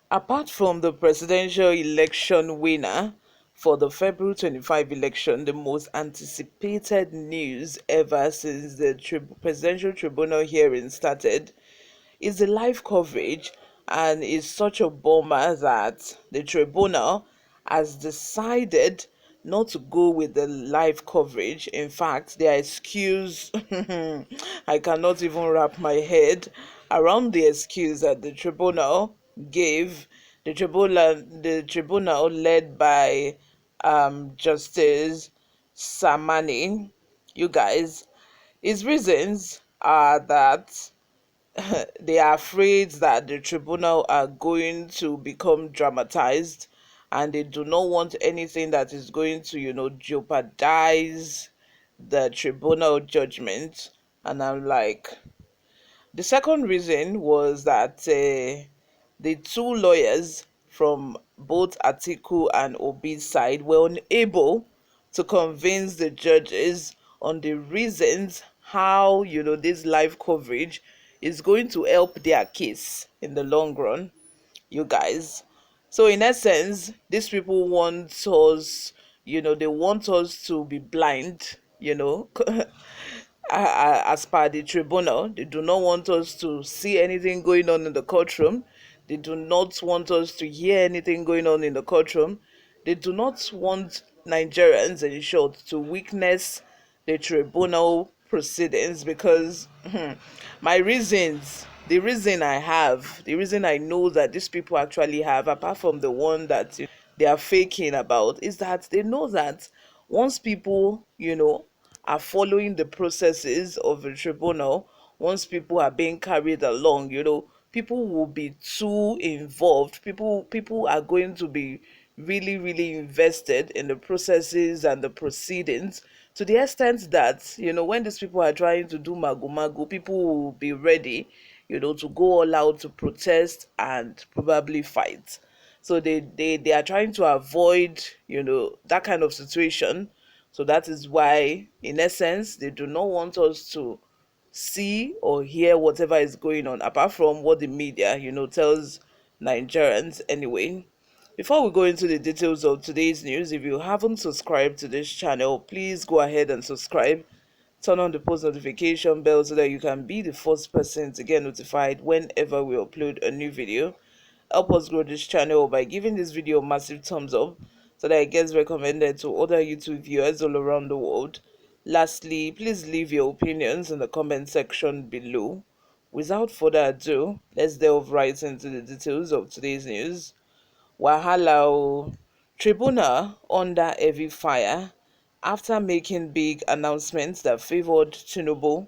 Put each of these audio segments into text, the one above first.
Apart from the presidential election winner for the February 25 election, the most anticipated news ever since the presidential tribunal hearing started is the live coverage, and it's such a bummer that the tribunal has decided not to go with the live coverage. In fact, their excuse I cannot even wrap my head around the excuse that the tribunal gave. The tribunal led by Justice Samani, you guys, his reasons are that they are afraid that the tribunal are going to become dramatized, and they do not want anything that is going to, jeopardize the tribunal judgment. And I'm like, the second reason was that the two lawyers from both Atiku and Obi's side were unable to convince the judges on the reasons how, this live coverage is going to help their case in the long run, you guys. So in essence, these people want us, they want us to be blind, as per the tribunal. They do not want us to see anything going on in the courtroom. They do not want us to hear anything going on in the courtroom. They do not want Nigerians, in short, to witness the tribunal proceedings because my reasons, the reason I know that these people actually have, apart from the one that they are faking about, is that they know that once people, are following the processes of the tribunal, once people are being carried along, people will be too involved. People are going to be really, really invested in the processes and the proceedings, to the extent that, when these people are trying to do magu magu, people will be ready, to go all out to protest and probably fight. So they are trying to avoid, that kind of situation. So that is why, in essence, they do not want us to see or hear whatever is going on, apart from what the media, tells Nigerians anyway. Before we go into the details of today's news, if you haven't subscribed to this channel, please go ahead and subscribe. Turn on the post notification bell so that you can be the first person to get notified whenever we upload a new video. Help us grow this channel by giving this video a massive thumbs up so that it gets recommended to other YouTube viewers all around the world. Lastly, please leave your opinions in the comment section below. Without further ado, let's delve right into the details of today's news. Wahala o. Tribunal under heavy fire after making big announcements that favored Tinubu.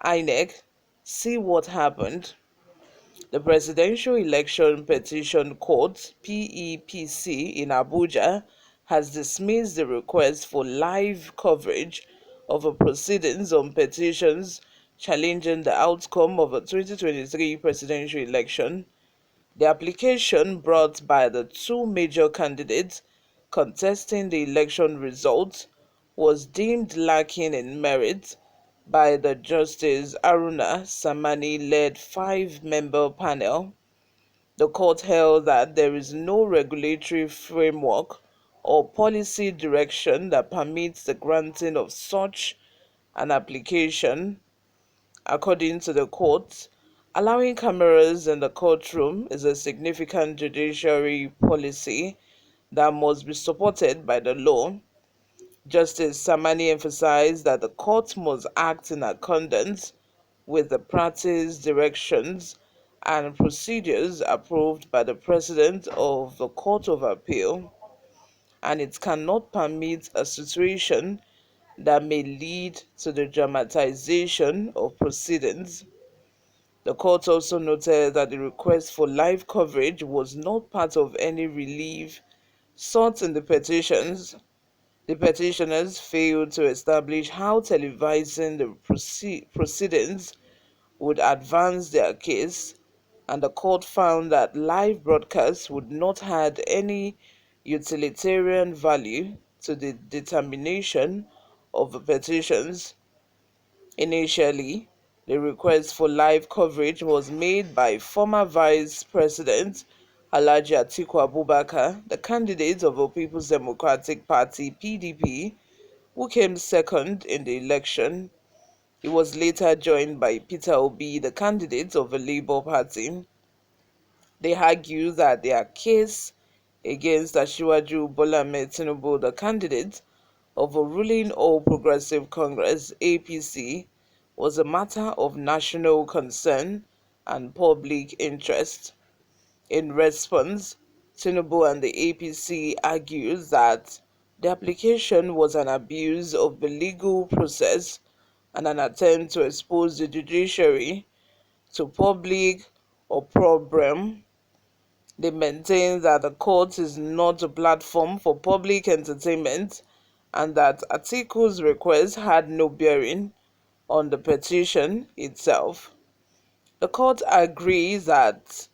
INEC, see what happened. The Presidential Election Petition Court (PEPC) in Abuja has dismissed the request for live coverage of a proceedings on petitions challenging the outcome of a 2023 presidential election. The application, brought by the two major candidates contesting the election results, was deemed lacking in merit by the Justice Aruna Samani-led five-member panel. The court held that there is no regulatory framework or policy direction that permits the granting of such an application. According to the court, allowing cameras in the courtroom is a significant judiciary policy that must be supported by the law. Justice Samani emphasized that the court must act in accordance with the practice, directions, and procedures approved by the President of the Court of Appeal, and it cannot permit a situation that may lead to the dramatization of proceedings. The court also noted that the request for live coverage was not part of any relief sought in the petitions. The petitioners failed to establish how televising the proceedings would advance their case, and the court found that live broadcasts would not add any utilitarian value to the determination of the petitions. Initially, the request for live coverage was made by former Vice President Alhaji Atiku Abubakar, the candidate of the People's Democratic Party (PDP), who came second in the election. He was later joined by Peter Obi, the candidate of the Labour Party. They argue that their case against Asiwaju Bola Ahmed Tinubu, the candidate of a ruling All Progressive Congress (APC), was a matter of national concern and public interest. In response, Tinubu and the APC argued that the application was an abuse of the legal process and an attempt to expose the judiciary to public opprobrium. They maintain that the court is not a platform for public entertainment and that Atiku's request had no bearing on the petition itself. The court agreed with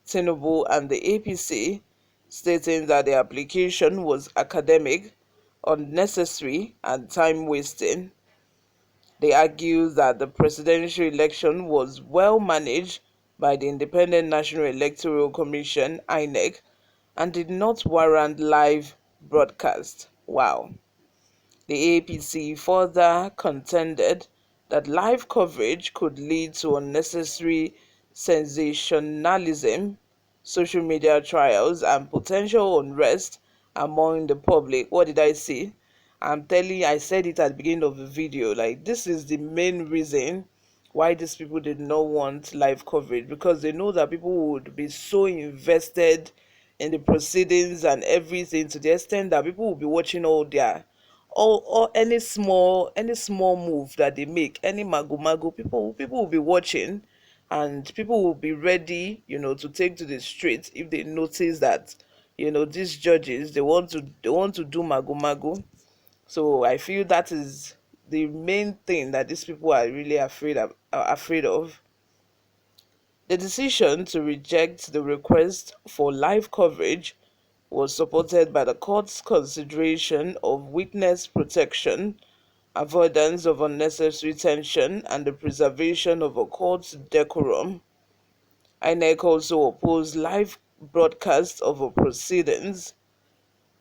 Tinubu and the APC, stating that the application was academic, unnecessary, and time-wasting. They argued that the presidential election was well managed by the Independent National Electoral Commission (INEC) and did not warrant live broadcast. Wow. The APC further contended that live coverage could lead to unnecessary sensationalism, social media trials, and potential unrest among the public. What did I say? I'm telling you, I said it at the beginning of the video. Like, this is the main reason why these people did not want live coverage, because they know that people would be so invested in the proceedings and everything, to the extent that people will be watching all their or any small move that they make, any mago, people will be watching, and people will be ready, to take to the streets if they notice that, these judges, they want to do mago. So I feel that is the main thing that these people are really afraid of. The decision to reject the request for live coverage was supported by the court's consideration of witness protection, avoidance of unnecessary tension, and the preservation of a court's decorum. INEC also opposed live broadcasts of the proceedings.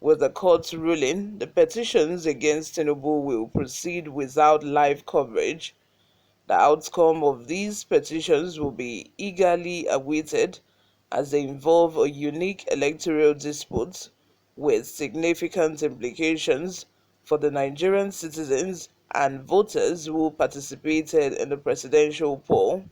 With the court's ruling, the petitions against Tinubu will proceed without live coverage. The outcome of these petitions will be eagerly awaited, as they involve a unique electoral dispute with significant implications for the Nigerian citizens and voters who participated in the presidential poll.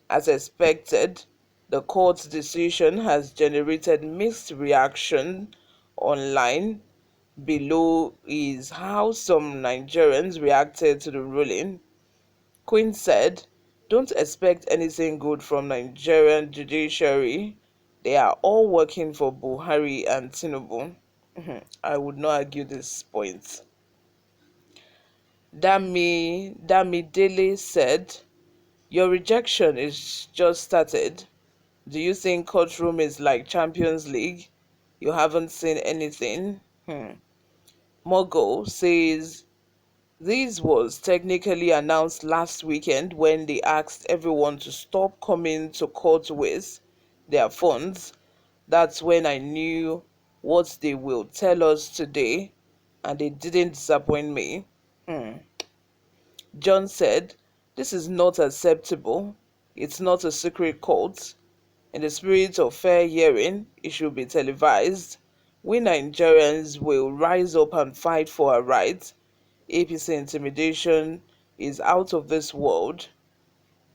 As expected, the court's decision has generated mixed reaction online. Below is how some Nigerians reacted to the ruling. Queen said, "Don't expect anything good from Nigerian judiciary. They are all working for Buhari and Tinubu." I would not argue this point. Damidele said, "Your rejection is just started. Do you think courtroom is like Champions League? You haven't seen anything." Mogo says, "This was technically announced last weekend when they asked everyone to stop coming to court with their phones. That's when I knew what they will tell us today, and they didn't disappoint me." John said, "This is not acceptable. It's not a secret court. In the spirit of fair hearing, it should be televised. We Nigerians will rise up and fight for our rights. APC intimidation is out of this world."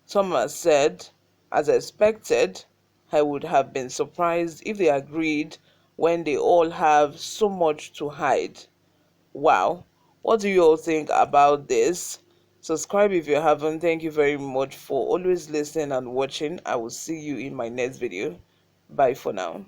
Thomas said, "As expected, I would have been surprised if they agreed when they all have so much to hide." Wow, what do you all think about this? Subscribe if you haven't. Thank you very much for always listening and watching. I will see you in my next video. Bye for now.